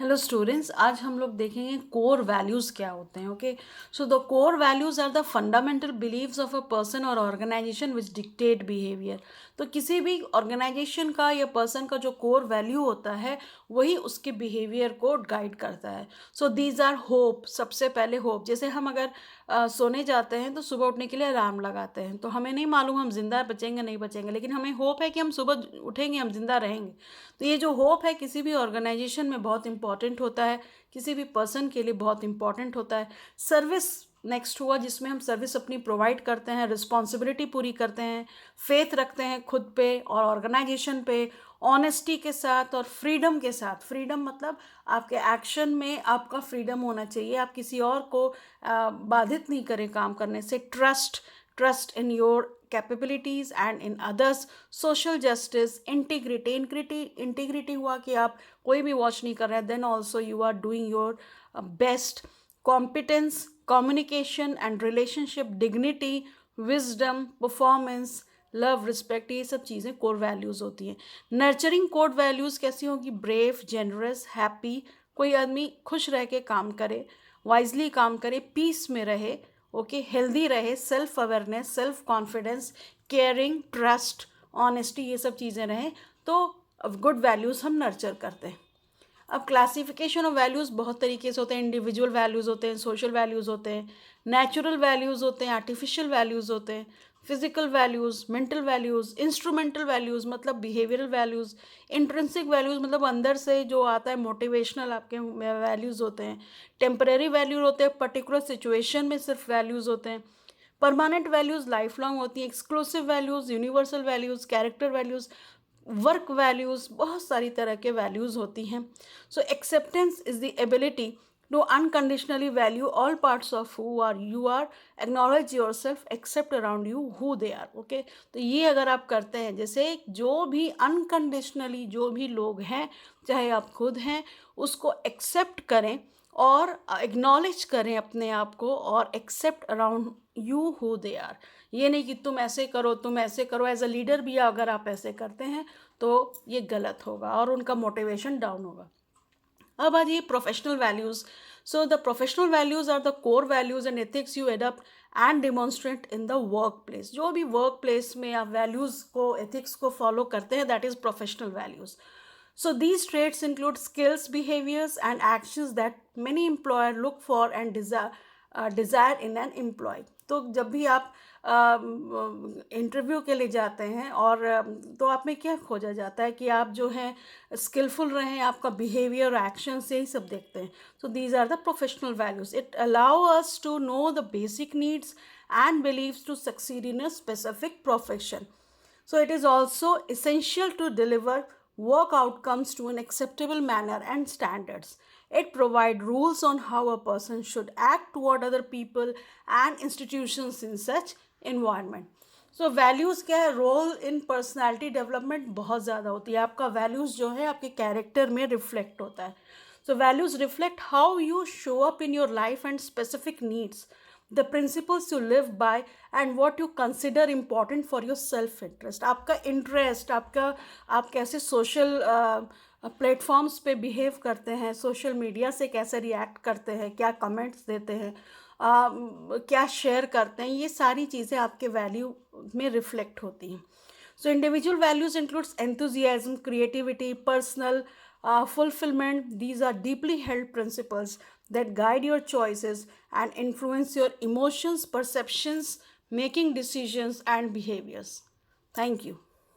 Hello students, आज हम लोग देखेंगे कोर वैल्यूज़ क्या होते हैं. Okay, so the core values are the fundamental believes of a person और ऑर्गेनाइजेशन विच डिक्टेट बिहेवियर. तो किसी भी ऑर्गेनाइजेशन का या पर्सन का जो कोर वैल्यू होता है वही उसके बिहेवियर को गाइड करता है. So these are hope. सबसे पहले होप. जैसे हम अगर सोने जाते हैं तो सुबह उठने के लिए अलार्म लगाते हैं, तो हमें नहीं मालूम हम जिंदा बचेंगे नहीं बचेंगे, लेकिन हमें होप है कि हम सुबह उठेंगे, हम जिंदा रहेंगे. तो ये जो होप है किसी भी ऑर्गेनाइजेशन में बहुत इंपॉर्टेंट होता है, किसी भी पर्सन के लिए बहुत इंपॉर्टेंट होता है. सर्विस नेक्स्ट हुआ, जिसमें हम सर्विस अपनी प्रोवाइड करते हैं, रिस्पॉन्सिबिलिटी पूरी करते हैं, फेथ रखते हैं खुद पे और ऑर्गेनाइजेशन पे, ऑनेस्टी के साथ और फ्रीडम के साथ. फ्रीडम मतलब आपके एक्शन में आपका फ्रीडम होना चाहिए, आप किसी और को बाधित नहीं करें काम करने से. Trust in your capabilities and in others. Social justice. Integrity हुआ कि आप कोई भी वॉच नहीं कर रहे हैं, then also you are doing your best. Competence, communication and relationship, dignity, wisdom, performance, love, respect, ये सब चीज़ें कोर वैल्यूज़ होती हैं. नर्चरिंग कोर वैल्यूज़ कैसी होगी? Brave, generous, happy. कोई आदमी खुश रह के काम करे, वाइजली काम करे, पीस में रहे, ओके, हेल्दी रहे, self awareness, self confidence, caring, trust, honesty, ये सब चीज़ें रहें तो गुड वैल्यूज़ हम नर्चर करते हैं. अब क्लासिफिकेशन ऑफ वैल्यूज़ बहुत तरीके से होते हैं. इंडिविजुअल वैल्यूज़ होते हैं, सोशल वैल्यूज़ होते हैं, नेचुरल वैल्यूज़ होते हैं, आर्टिफिशियल वैल्यूज़ होते हैं, physical values, mental values, instrumental values मतलब बिहेवियरल वैल्यूज़, इंट्रिंसिक वैल्यूज़ मतलब अंदर से जो आता है, मोटिवेशनल आपके वैल्यूज़ होते हैं, टेम्परेरी वैल्यू होते हैं, पर्टिकुलर सिचुएशन में सिर्फ वैल्यूज़ होते हैं, परमानेंट वैल्यूज़ लाइफ लॉन्ग होती हैं, exclusive values, universal values, character values, work values, बहुत सारी तरह के वैल्यूज़ होती हैं. So acceptance is the ability to unconditionally value all parts of who are you are, acknowledge your self, accept around you who they are. Okay, तो ये अगर आप करते हैं, जैसे जो भी अनकंडीशनली जो भी लोग हैं, चाहे आप खुद हैं, उसको एक्सेप्ट करें और एक्नॉलेज करें अपने आप को, और accept around you who they are. ये नहीं कि तुम ऐसे करो, तुम ऐसे करो. एज अ लीडर भी अगर आप ऐसे करते हैं तो ये गलत होगा और उनका मोटिवेशन डाउन होगा. अब आ जाइए professional values. So the professional values are the core values and ethics you adapt and demonstrate in the work place. जो भी वर्क प्लेस में आप वैल्यूज़ को, एथिक्स को फॉलो करते हैं, that is professional values. So these traits include skills, behaviors, and actions that many employer look for and desire in an employee. तो जब भी आप इंटरव्यू के लिए जाते हैं और तो आप में क्या खोजा जाता है कि आप जो हैं स्किलफुल रहें, आपका बिहेवियर, एक्शन से ही सब देखते हैं. So these are the professional values. It allow us to know the basic needs and believes to succeed in a specific profession. So it is also essential to deliver work outcomes to an acceptable manner and standards. It provides rules on how a person should act toward other people and institutions in such environment. So values क्या है? Role in personality development बहुत ज़्यादा होती है. आपका values जो है आपके कैरेक्टर में रिफ्लेक्ट होता है. So values reflect how you show up in your life and specific needs, the principles you live by, and what you consider important for your self interest. आपका इंटरेस्ट, आप कैसे social platforms पे behave करते हैं, social media से कैसे react करते हैं, क्या कमेंट्स देते हैं, क्या शेयर करते हैं, ये सारी चीज़ें आपके वैल्यू में रिफ्लेक्ट होती हैं. So individual values includes enthusiasm, creativity, personal fulfillment. These are deeply held principles that guide your choices and influence your emotions, perceptions, making decisions, and behaviors. Thank you.